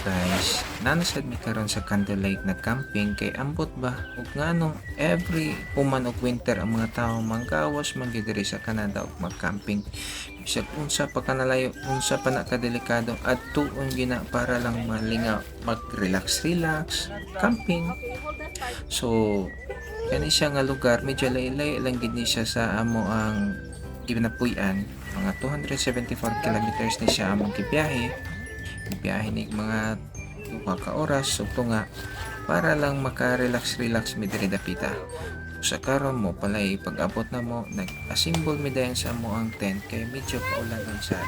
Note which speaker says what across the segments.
Speaker 1: guys, nanasad mi karon sa Candlelight na camping kay ambot ba ug nganong every human og winter ang mga tawo manggawas man gyud diri sa Canada ug mag-camping. Bisag unsa pa kanalayo, unsa pa na kadelikado adtuon gina para lang malingaw, mag-relax camping. So kani siya nga lugar medyo laylay lang gid ni siya sa amo ang ginapuy-an. Mga 274 kilometers ni siya among gibiyahe. Biyahe ni mga 2 ka oras ug tunga para lang maka-relax mi diri dapita. Sa karon mo palay pag-abot na mo nag-assemble mi dayon sa amo ang tent kay medyo paulan ang sad.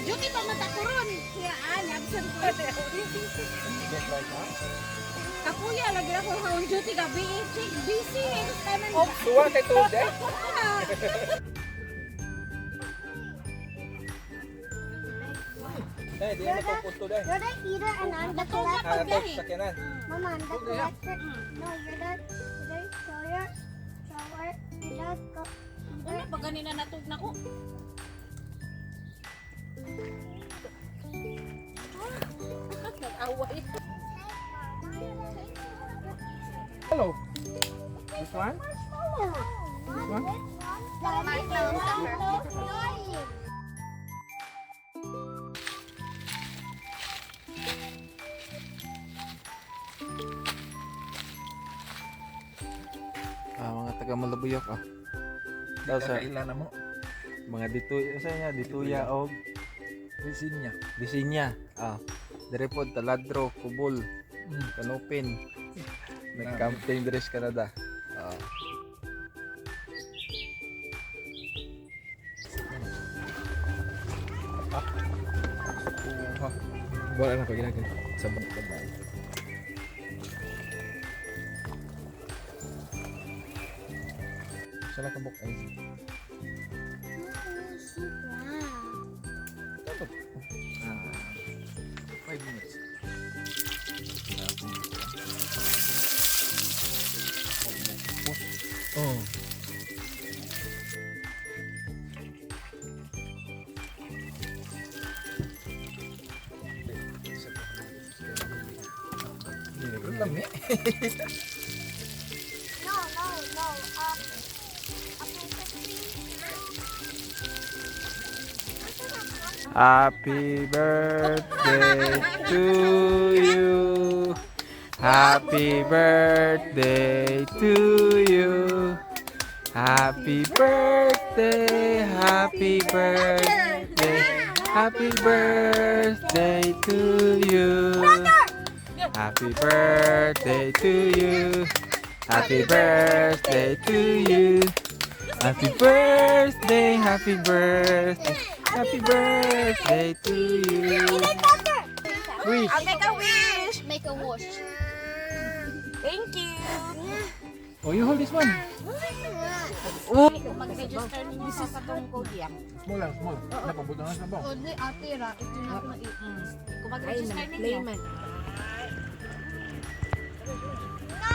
Speaker 2: Juki pa mata ko ron. Kaya absent ko. Kapuya lagi ako haon duty gabi. Busy.
Speaker 3: Oh, suwa kay Tude. Dai, di na ko punto dai.
Speaker 4: You're the heater and I'm the collector.
Speaker 3: Ah, ito sa kanan.
Speaker 4: Mama, I'm the collector. No, you're the shower. You're the
Speaker 2: Ano pa ganina natug na ko? Nag-away.
Speaker 3: Hello. This one? This one?
Speaker 1: Mga taga Malabuyok daw sa
Speaker 3: Ilan na mo?
Speaker 1: mga dituya og
Speaker 3: Resinya.
Speaker 1: Bisinya. Dire pod Taladro, Kubol, Kanupin. Nag-camping diri sa Canada.
Speaker 3: Wala na ko ginagin sa baba. Sala ka bok ay. Tutok. 5 minutes. Oh. Lami.
Speaker 4: No.
Speaker 1: Happy birthday to you. Happy birthday to you. Happy birthday, happy birthday, happy birthday to you. Happy birthday to you. Happy birthday to you. Happy birthday, happy birthday, happy birthday to you. Wish.
Speaker 2: I'll make a wish.
Speaker 4: Make a wish.
Speaker 2: Thank you.
Speaker 3: Oh, you hold this one.
Speaker 2: Mag-register ninyo sa katong code yan.
Speaker 3: Small lang, small. Napabuto na sa bong.
Speaker 4: Only ate ra. Ito na ko
Speaker 2: Kung mag-register ninyo.
Speaker 4: No.